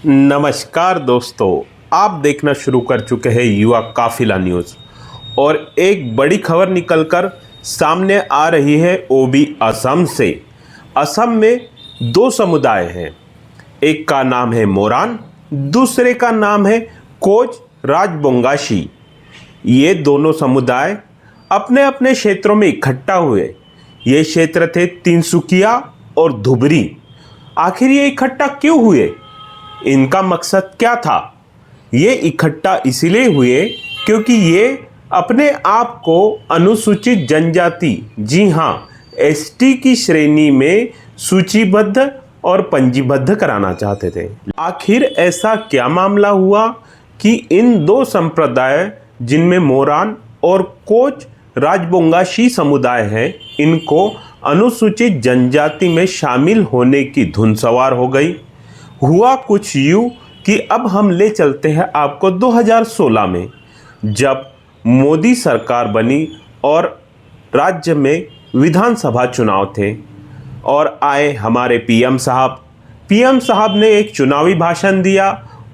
नमस्कार दोस्तों, आप देखना शुरू कर चुके हैं युवा काफिला न्यूज़ और एक बड़ी खबर निकलकर सामने आ रही है वो भी असम से। असम में दो समुदाय हैं, एक का नाम है मोरान, दूसरे का नाम है कोच राजबोंगाशी। ये दोनों समुदाय अपने अपने क्षेत्रों में इकट्ठा हुए। ये क्षेत्र थे तिनसुकिया और धुबरी। आखिर ये इकट्ठा क्यों हुए? इनका मकसद क्या था? ये इकट्ठा इसलिए हुए क्योंकि ये अपने आप को अनुसूचित जनजाति, जी हाँ एसटी की श्रेणी में सूचीबद्ध और पंजीबद्ध कराना चाहते थे। आखिर ऐसा क्या मामला हुआ कि इन दो संप्रदाय, जिनमें मोरान और कोच राजबोंगाशी समुदाय हैं, इनको अनुसूचित जनजाति में शामिल होने की धुन सवार हो गई। हुआ कुछ यूँ कि अब हम ले चलते हैं आपको 2016 में, जब मोदी सरकार बनी और राज्य में विधानसभा चुनाव थे और आए हमारे पीएम साहब ने एक चुनावी भाषण दिया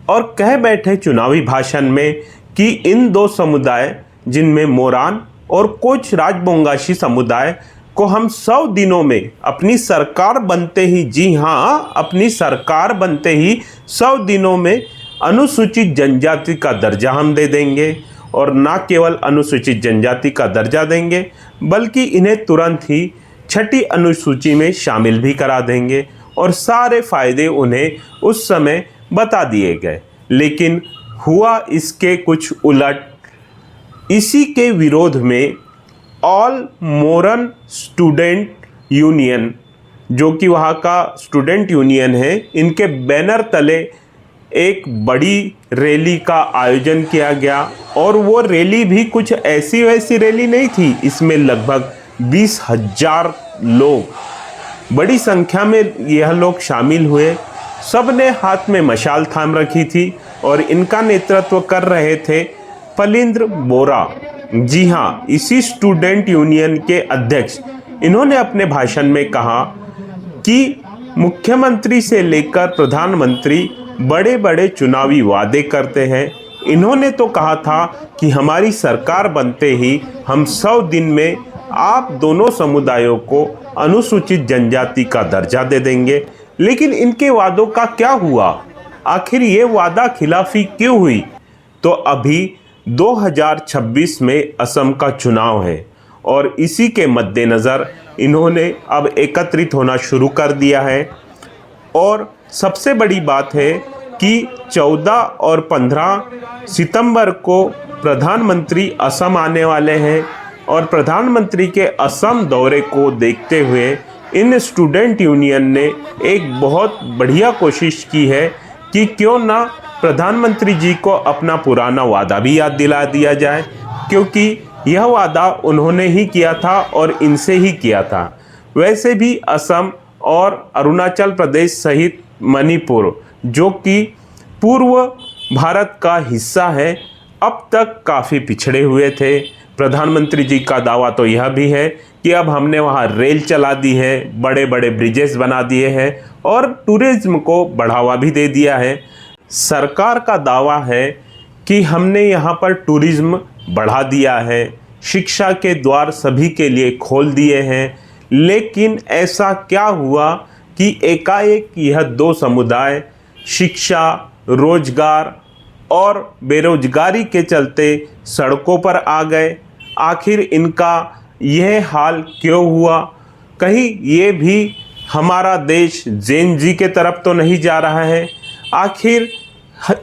और कह बैठे चुनावी भाषण में कि इन दो समुदाय, जिनमें मोरान और कोच राजबोंगाशी समुदाय को हम 100 दिनों में अपनी सरकार बनते ही, जी हाँ अपनी सरकार बनते ही 100 दिनों में अनुसूचित जनजाति का दर्जा हम दे देंगे। और ना केवल अनुसूचित जनजाति का दर्जा देंगे बल्कि इन्हें तुरंत ही 6ठी अनुसूची में शामिल भी करा देंगे और सारे फायदे उन्हें उस समय बता दिए गए। लेकिन हुआ इसके कुछ उलट। इसी के विरोध में ऑल मोरन स्टूडेंट यूनियन, जो कि वहाँ का स्टूडेंट यूनियन है, इनके बैनर तले एक बड़ी रैली का आयोजन किया गया। और वो रैली भी कुछ ऐसी वैसी रैली नहीं थी, इसमें लगभग 20,000 लोग, बड़ी संख्या में यह लोग शामिल हुए। सब ने हाथ में मशाल थाम रखी थी और इनका नेतृत्व कर रहे थे फलिंद्र बोरा, जी हाँ इसी स्टूडेंट यूनियन के अध्यक्ष। इन्होंने अपने भाषण में कहा कि मुख्यमंत्री से लेकर प्रधानमंत्री बड़े बड़े चुनावी वादे करते हैं। इन्होंने तो कहा था कि हमारी सरकार बनते ही हम 100 दिन में आप दोनों समुदायों को अनुसूचित जनजाति का दर्जा दे देंगे। लेकिन इनके वादों का क्या हुआ? आखिर ये वादा खिलाफी क्यों हुई? तो अभी 2026 में असम का चुनाव है और इसी के मद्देनज़र इन्होंने अब एकत्रित होना शुरू कर दिया है। और सबसे बड़ी बात है कि 14 और 15 सितंबर को प्रधानमंत्री असम आने वाले हैं और प्रधानमंत्री के असम दौरे को देखते हुए इन स्टूडेंट यूनियन ने एक बहुत बढ़िया कोशिश की है कि क्यों ना प्रधानमंत्री जी को अपना पुराना वादा भी याद दिला दिया जाए, क्योंकि यह वादा उन्होंने ही किया था और इनसे ही किया था। वैसे भी असम और अरुणाचल प्रदेश सहित मणिपुर, जो कि पूर्व भारत का हिस्सा है, अब तक काफ़ी पिछड़े हुए थे। प्रधानमंत्री जी का दावा तो यह भी है कि अब हमने वहाँ रेल चला दी है, बड़े बड़े ब्रिजेस बना दिए हैं और टूरिज्म को बढ़ावा भी दे दिया है। सरकार का दावा है कि हमने यहाँ पर टूरिज्म बढ़ा दिया है, शिक्षा के द्वार सभी के लिए खोल दिए हैं। लेकिन ऐसा क्या हुआ कि एकाएक यह दो समुदाय शिक्षा, रोजगार और बेरोजगारी के चलते सड़कों पर आ गए। आखिर इनका यह हाल क्यों हुआ? कहीं ये भी हमारा देश जेन जी के तरफ तो नहीं जा रहा है? आखिर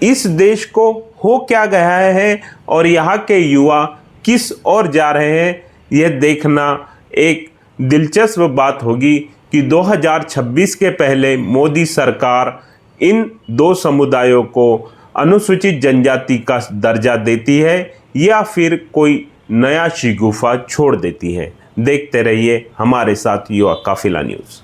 इस देश को हो क्या गया है और यहाँ के युवा किस ओर जा रहे हैं, यह देखना एक दिलचस्प बात होगी कि 2026 के पहले मोदी सरकार इन दो समुदायों को अनुसूचित जनजाति का दर्जा देती है या फिर कोई नया शिगुफा छोड़ देती है। देखते रहिए हमारे साथ युवा काफिला न्यूज़।